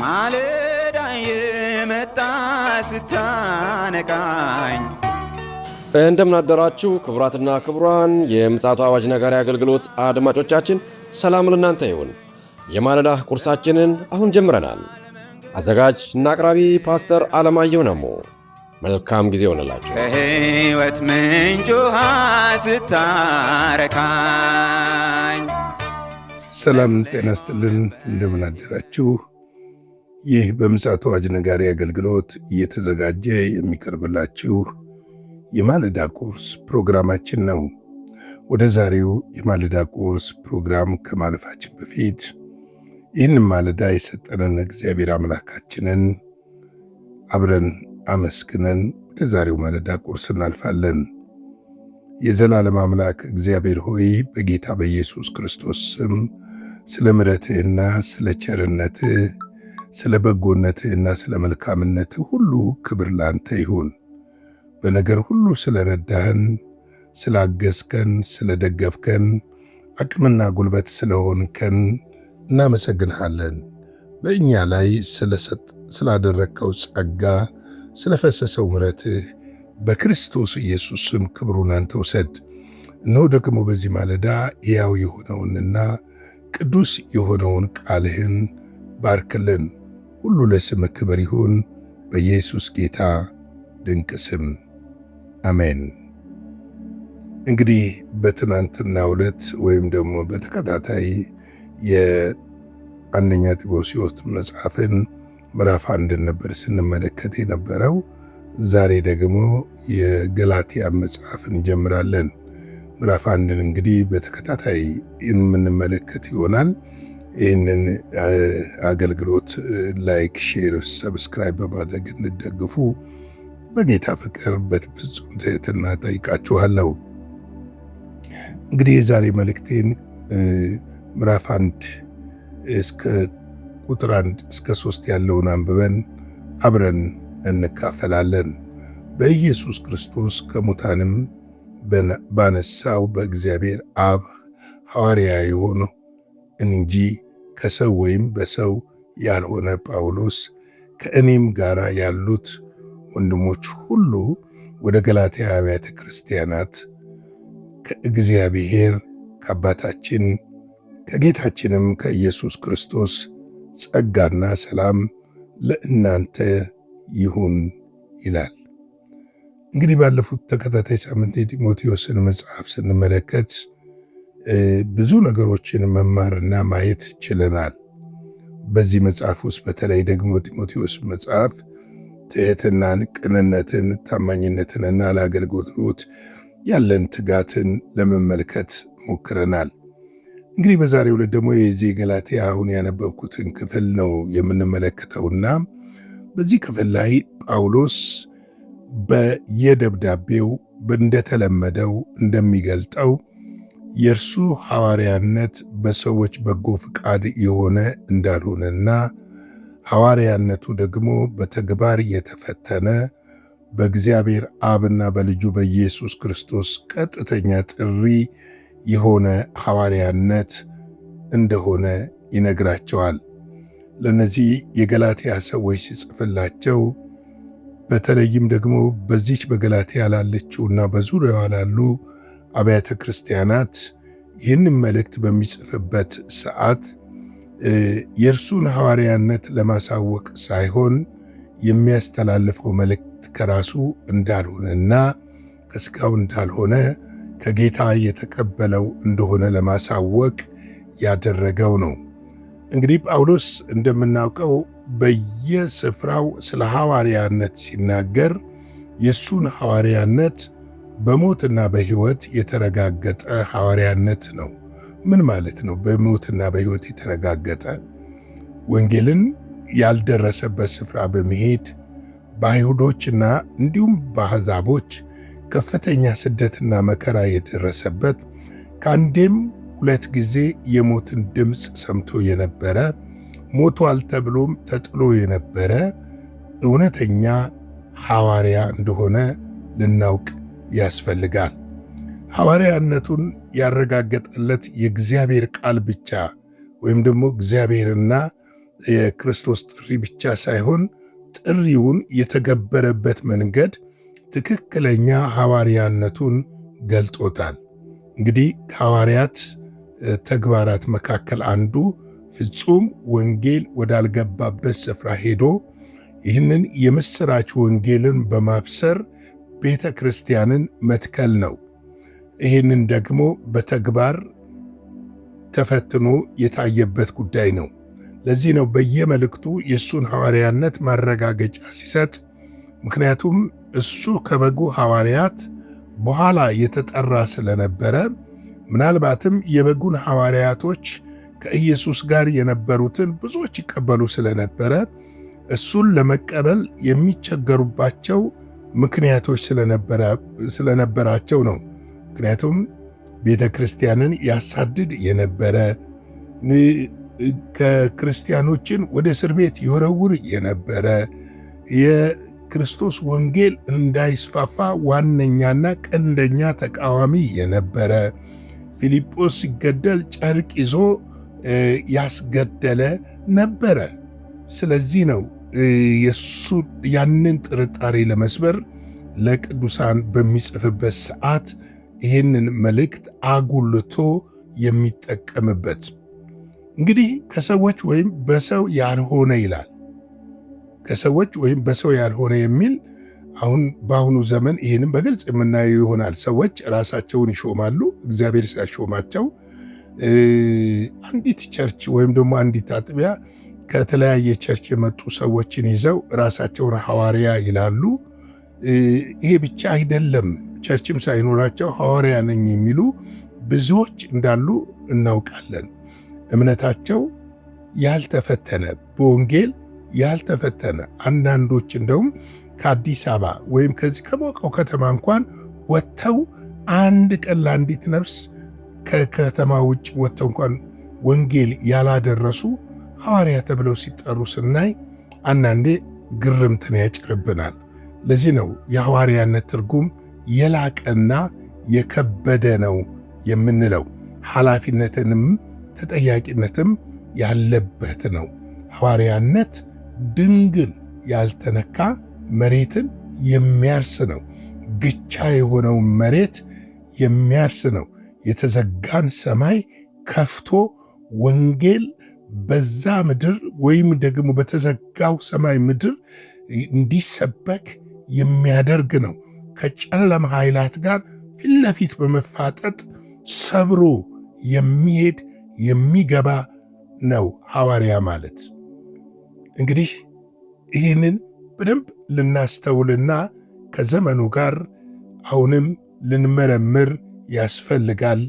ማለዳ የመጣ ስታነቃኝ። እንደምን አደራችሁ ክቡራትና ክቡራን የምፅዓቱ አዋጅ ነጋሪ አገልግሎት አድማጮቻችን፣ ሰላም ለእናንተ ይሁን። የማለዳ ቁርሳችንን አሁን ጀምረናል። አዘጋጅ እና አቅራቢ ፓስተር አለማየሁ ነሞ። መልካም ጊዜ ሆነላችሁ። ከሕይወት ምንጭ ውሃ ስታረካኝ። ሰላም ጤና ይስጥልን። እንደምን አደራችሁ። ይህ በምፅዓቱ አዋጅ ነጋሪ አገልግሎት እየተዘጋጀ የሚቀርብላችሁ የማለዳ ቁርስ ፕሮግራማችን ነው። ወደ ዛሬው የማለዳ ቁርስ ፕሮግራም ከማለፋችን በፊት ይህንን ማለዳ የሰጠንን እግዚአብሔር አምላካችንን አብረን አመስግነን ወደ ዛሬው ማለዳ ቁርስ እናልፋለን። የዘላለም አምላክ እግዚአብሔር ሆይ በጌታ በኢየሱስ ክርስቶስ ስም ስለ ምሕረትህና ስለ ቸርነትህ፣ ስለ በጎነትህና ስለ መልካምነትህ ሁሉ ክብር ላንተ ይሁን። በነገር ሁሉ ስለ ረዳህን፣ ስላገዝከን፣ ስለ ደገፍከን፣ አቅምና ጉልበት ስለሆንከን እናመሰግንሃለን። በእኛ ላይ ስላደረግከው ጸጋ፣ ስለፈሰሰው ምሕረትህ በክርስቶስ ኢየሱስ ስም ክብሩን አንተ ውሰድ። እነሆ ደግሞ በዚህ ማለዳ ሕያው የሆነውንና ቅዱስ የሆነውን ቃልህን ባርክልን። ሁሉ ለስምህ ክብር ይሁን፣ በኢየሱስ ጌታ ድንቅ ስም አሜን። እንግዲህ በትናንትናው ዕለት ወይም ደግሞ በተከታታይ የአንደኛ ጢሞቴዎስ መጽሐፍን ምዕራፍ 1 ነበር ስንመለከት የነበረው። ዛሬ ደግሞ የገላትያ መጽሐፍን እንጀምራለን። ምዕራፍ 1 እንግዲህ በተከታታይ የምንመለከት ይሆናል። ይህንን አገልግሎት ላይክ፣ ሼር፣ ሰብስክራይብ በማድረግ እንደግፉ በጌታ ፍቅር በፍጹም ትሕትና ጠይቃችኋለሁ። እንግዲህ የዛሬ መልእክቴን ምዕራፍ 1 እስከ ቁጥር 1 እስከ 3 ያለውን አንብበን አብረን እንካፈላለን። በኢየሱስ ክርስቶስ ከሙታንም ባነሳው በእግዚአብሔር አብ ሐዋርያ የሆነው እንጂ ከሰው ወይም በሰው ያልሆነ ጳውሎስ ከእኔም ጋር ያሉት ወንድሞች ሁሉ ወደ ገላትያ አብያተ ክርስቲያናት ከእግዚአብሔር ከአባታችን ከጌታችንም ከኢየሱስ ክርስቶስ ጸጋና ሰላም ለእናንተ ይሁን ይላል። እንግዲህ ባለፉት ተከታታይ ሳምንት የጢሞቴዎስን መጽሐፍ ስንመለከት ብዙ ነገሮችን መማርና ማየት ችለናል። በዚህ መጽሐፍ ውስጥ በተለይ ደግሞ ጢሞቴዎስ መጽሐፍ ትሕትናን፣ ቅንነትን፣ ታማኝነትንና ለአገልግሎት ያለን ትጋትን ለመመልከት ሞክረናል። እንግዲህ በዛሬው ዕለት ደግሞ የዚህ ገላትያ አሁን ያነበብኩትን ክፍል ነው የምንመለከተውና በዚህ ክፍል ላይ ጳውሎስ በየደብዳቤው እንደተለመደው እንደሚገልጠው የእርሱ ሐዋርያነት በሰዎች በጎ ፍቃድ የሆነ እንዳልሆነና ሐዋርያነቱ ደግሞ በተግባር የተፈተነ በእግዚአብሔር አብና በልጁ በኢየሱስ ክርስቶስ ቀጥተኛ ጥሪ የሆነ ሐዋርያነት እንደሆነ ይነግራቸዋል። ለነዚህ የገላትያ ሰዎች ሲጽፍላቸው በተለይም ደግሞ በዚች በገላትያ ላለችውና በዙሪያዋ ላሉ አብያተ ክርስቲያናት ይህንን መልእክት በሚጽፍበት ሰዓት የእርሱን ሐዋርያነት ለማሳወቅ ሳይሆን የሚያስተላልፈው መልእክት ከራሱ እንዳልሆነና ከሥጋው እንዳልሆነ ከጌታ የተቀበለው እንደሆነ ለማሳወቅ ያደረገው ነው። እንግዲህ ጳውሎስ እንደምናውቀው በየስፍራው ስለ ሐዋርያነት ሲናገር የእሱን ሐዋርያነት በሞትና በሕይወት የተረጋገጠ ሐዋርያነት ነው። ምን ማለት ነው? በሞትና በሕይወት የተረጋገጠ ወንጌልን ያልደረሰበት ስፍራ በመሄድ በአይሁዶችና እንዲሁም በአሕዛቦች ከፍተኛ ስደትና መከራ የደረሰበት ከአንዴም 2 ጊዜ የሞትን ድምፅ ሰምቶ የነበረ ሞቷል ተብሎም ተጥሎ የነበረ እውነተኛ ሐዋርያ እንደሆነ ልናውቅ ያስፈልጋል። ሐዋርያነቱን ያረጋገጠለት የእግዚአብሔር ቃል ብቻ ወይም ደግሞ እግዚአብሔርና የክርስቶስ ጥሪ ብቻ ሳይሆን ጥሪውን የተገበረበት መንገድ ትክክለኛ ሐዋርያነቱን ገልጦታል። እንግዲህ ከሐዋርያት ተግባራት መካከል አንዱ ፍጹም ወንጌል ወዳልገባበት ስፍራ ሄዶ ይህንን የምስራች ወንጌልን በማብሰር ቤተ ክርስቲያንን መትከል ነው። ይህንን ደግሞ በተግባር ተፈትኖ የታየበት ጉዳይ ነው። ለዚህ ነው በየመልእክቱ የእሱን ሐዋርያነት ማረጋገጫ ሲሰጥ። ምክንያቱም እሱ ከበጉ ሐዋርያት በኋላ የተጠራ ስለነበረ፣ ምናልባትም የበጉን ሐዋርያቶች ከኢየሱስ ጋር የነበሩትን ብዙዎች ይቀበሉ ስለነበረ እሱን ለመቀበል የሚቸገሩባቸው ምክንያቶች ስለነበራቸው ነው። ምክንያቱም ቤተ ክርስቲያንን ያሳድድ የነበረ፣ ከክርስቲያኖችን ወደ እስር ቤት ይወረውር የነበረ፣ የክርስቶስ ወንጌል እንዳይስፋፋ ዋነኛና ቀንደኛ ተቃዋሚ የነበረ፣ ፊልጶስ ሲገደል ጨርቅ ይዞ ያስገደለ ነበረ። ስለዚህ ነው የሱ ያንን ጥርጣሬ ለመስበር ለቅዱሳን በሚጽፍበት ሰዓት ይህንን መልእክት አጉልቶ የሚጠቀምበት። እንግዲህ ከሰዎች ወይም በሰው ያልሆነ ይላል። ከሰዎች ወይም በሰው ያልሆነ የሚል አሁን በአሁኑ ዘመን ይህንም በግልጽ የምናየው ይሆናል። ሰዎች ራሳቸውን ይሾማሉ። እግዚአብሔር ሲያሾማቸው አንዲት ቸርች ወይም ደግሞ አንዲት አጥቢያ ከተለያየ ቸርች የመጡ ሰዎችን ይዘው ራሳቸውን ሐዋርያ ይላሉ። ይሄ ብቻ አይደለም። ቸርችም ሳይኖራቸው ሐዋርያ ነኝ የሚሉ ብዙዎች እንዳሉ እናውቃለን። እምነታቸው ያልተፈተነ፣ በወንጌል ያልተፈተነ፣ አንዳንዶች እንደውም ከአዲስ አበባ ወይም ከዚህ ከሞቀው ከተማ እንኳን ወጥተው አንድ ቀን ለአንዲት ነፍስ ከከተማ ውጭ ወጥተው እንኳን ወንጌል ያላደረሱ ሐዋርያ ተብለው ሲጠሩ ስናይ አንዳንዴ ግርምትን ያጭርብናል። ለዚህ ነው የሐዋርያነት ትርጉም የላቀና የከበደ ነው የምንለው። ኃላፊነትንም ተጠያቂነትም ያለበት ነው። ሐዋርያነት ድንግል ያልተነካ መሬትን የሚያርስ ነው። ግቻ የሆነው መሬት የሚያርስ ነው። የተዘጋን ሰማይ ከፍቶ ወንጌል በዛ ምድር ወይም ደግሞ በተዘጋው ሰማይ ምድር እንዲሰበክ የሚያደርግ ነው። ከጨለማ ኃይላት ጋር ፊት ለፊት በመፋጠጥ ሰብሮ የሚሄድ የሚገባ ነው ሐዋርያ ማለት። እንግዲህ ይህንን በደንብ ልናስተውልና ከዘመኑ ጋር አሁንም ልንመረምር ያስፈልጋል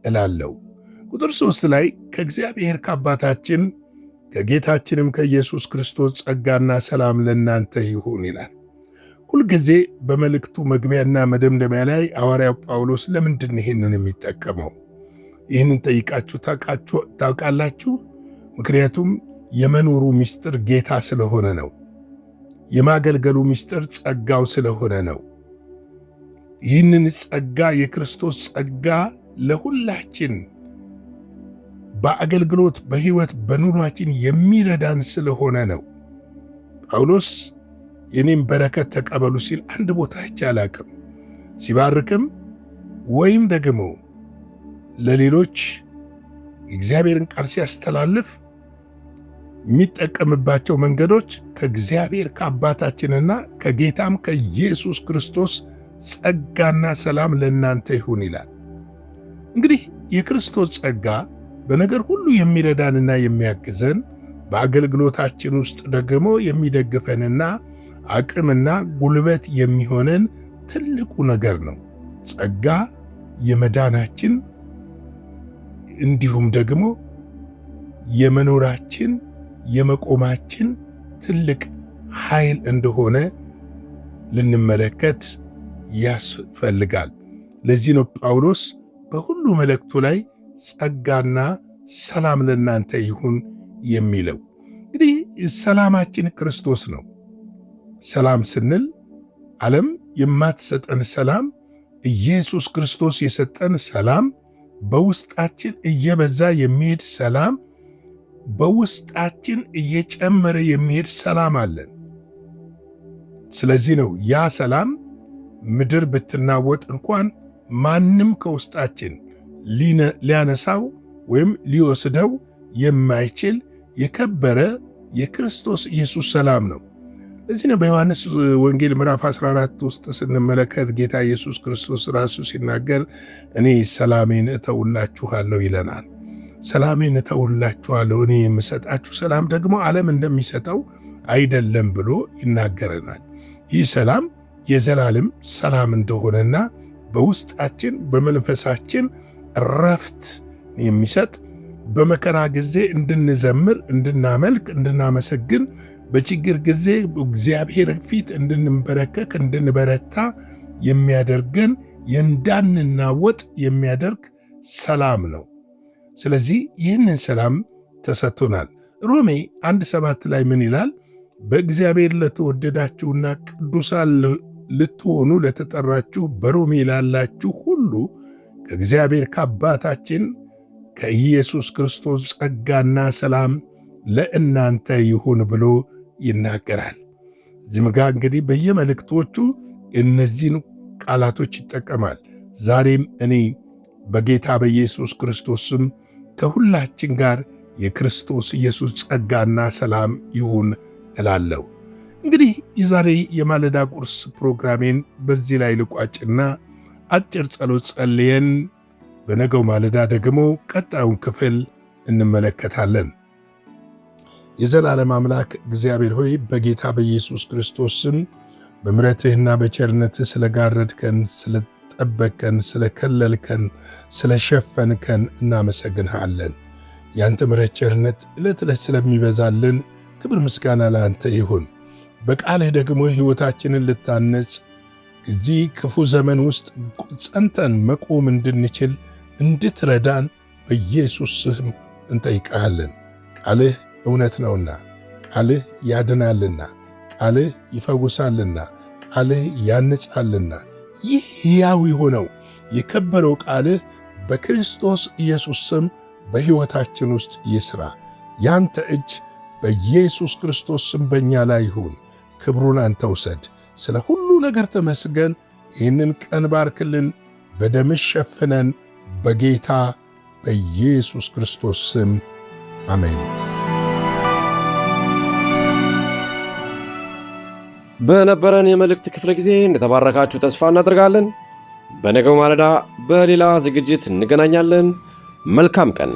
እላለሁ። ቁጥር 3 ላይ ከእግዚአብሔር ከአባታችን ከጌታችንም ከኢየሱስ ክርስቶስ ጸጋና ሰላም ለእናንተ ይሁን ይላል። ሁልጊዜ በመልእክቱ መግቢያና መደምደሚያ ላይ ሐዋርያው ጳውሎስ ለምንድን ይህንን የሚጠቀመው? ይህንን ጠይቃችሁ ታውቃላችሁ? ምክንያቱም የመኖሩ ምስጢር ጌታ ስለሆነ ነው። የማገልገሉ ምስጢር ጸጋው ስለሆነ ነው። ይህንን ጸጋ የክርስቶስ ጸጋ ለሁላችን በአገልግሎት በሕይወት በኑሯችን የሚረዳን ስለሆነ ነው። ጳውሎስ የኔም በረከት ተቀበሉ ሲል አንድ ቦታ አይቼ አላቅም። ሲባርክም ወይም ደግሞ ለሌሎች የእግዚአብሔርን ቃል ሲያስተላልፍ የሚጠቀምባቸው መንገዶች ከእግዚአብሔር ከአባታችንና ከጌታም ከኢየሱስ ክርስቶስ ጸጋና ሰላም ለእናንተ ይሁን ይላል። እንግዲህ የክርስቶስ ጸጋ በነገር ሁሉ የሚረዳንና የሚያግዘን፣ በአገልግሎታችን ውስጥ ደግሞ የሚደግፈንና አቅምና ጉልበት የሚሆነን ትልቁ ነገር ነው። ጸጋ የመዳናችን እንዲሁም ደግሞ የመኖራችን የመቆማችን ትልቅ ኃይል እንደሆነ ልንመለከት ያስፈልጋል። ለዚህ ነው ጳውሎስ በሁሉ መልእክቱ ላይ ጸጋና ሰላም ለእናንተ ይሁን የሚለው። እንግዲህ ሰላማችን ክርስቶስ ነው። ሰላም ስንል ዓለም የማትሰጠን ሰላም፣ ኢየሱስ ክርስቶስ የሰጠን ሰላም፣ በውስጣችን እየበዛ የሚሄድ ሰላም፣ በውስጣችን እየጨመረ የሚሄድ ሰላም አለን። ስለዚህ ነው ያ ሰላም ምድር ብትናወጥ እንኳን ማንም ከውስጣችን ሊያነሳው ወይም ሊወስደው የማይችል የከበረ የክርስቶስ ኢየሱስ ሰላም ነው። ለዚህ ነው በዮሐንስ ወንጌል ምዕራፍ 14 ውስጥ ስንመለከት ጌታ ኢየሱስ ክርስቶስ ራሱ ሲናገር እኔ ሰላሜን እተውላችኋለሁ ይለናል። ሰላሜን እተውላችኋለሁ፣ እኔ የምሰጣችሁ ሰላም ደግሞ ዓለም እንደሚሰጠው አይደለም ብሎ ይናገረናል። ይህ ሰላም የዘላለም ሰላም እንደሆነና በውስጣችን በመንፈሳችን ረፍት የሚሰጥ በመከራ ጊዜ እንድንዘምር፣ እንድናመልክ፣ እንድናመሰግን በችግር ጊዜ እግዚአብሔር ፊት እንድንበረከክ፣ እንድንበረታ የሚያደርገን እንዳንናወጥ የሚያደርግ ሰላም ነው። ስለዚህ ይህንን ሰላም ተሰጥቶናል። ሮሜ 1:7 ላይ ምን ይላል? በእግዚአብሔር ለተወደዳችሁና ቅዱሳን ልትሆኑ ለተጠራችሁ በሮሜ ላላችሁ ሁሉ ከእግዚአብሔር ከአባታችን ከኢየሱስ ክርስቶስ ጸጋና ሰላም ለእናንተ ይሁን ብሎ ይናገራል። እዚህም ጋር እንግዲህ በየመልእክቶቹ እነዚህን ቃላቶች ይጠቀማል። ዛሬም እኔ በጌታ በኢየሱስ ክርስቶስም ከሁላችን ጋር የክርስቶስ ኢየሱስ ጸጋና ሰላም ይሁን እላለሁ። እንግዲህ የዛሬ የማለዳ ቁርስ ፕሮግራሜን በዚህ ላይ ልቋጭና አጭር ጸሎት ጸልየን በነገው ማለዳ ደግሞ ቀጣዩን ክፍል እንመለከታለን። የዘላለም አምላክ እግዚአብሔር ሆይ በጌታ በኢየሱስ ክርስቶስ ስም በምሕረትህና በቸርነትህ ስለጋረድከን፣ ስለጠበቅከን፣ ስለከለልከን፣ ስለሸፈንከን እናመሰግንሃለን። ያንተ ምሕረት ቸርነት ዕለት ዕለት ስለሚበዛልን ክብር ምስጋና ለአንተ ይሁን። በቃልህ ደግሞ ሕይወታችንን ልታነጽ እዚህ ክፉ ዘመን ውስጥ ጸንተን መቆም እንድንችል እንድትረዳን በኢየሱስ ስም እንጠይቃለን። ቃልህ እውነት ነውና፣ ቃልህ ያድናልና፣ ቃልህ ይፈውሳልና፣ ቃልህ ያንጻልና ይህ ሕያው የሆነው የከበረው ቃልህ በክርስቶስ ኢየሱስ ስም በሕይወታችን ውስጥ ይሥራ። ያንተ እጅ በኢየሱስ ክርስቶስ ስም በእኛ ላይ ይሁን። ክብሩን አንተ ውሰድ። ስለ ሁሉ ነገር ተመስገን። ይህንን ቀን ባርክልን፣ በደምህ ሸፍነን፣ በጌታ በኢየሱስ ክርስቶስ ስም አሜን። በነበረን የመልእክት ክፍለ ጊዜ እንደተባረካችሁ ተስፋ እናደርጋለን። በነገው ማለዳ በሌላ ዝግጅት እንገናኛለን። መልካም ቀን።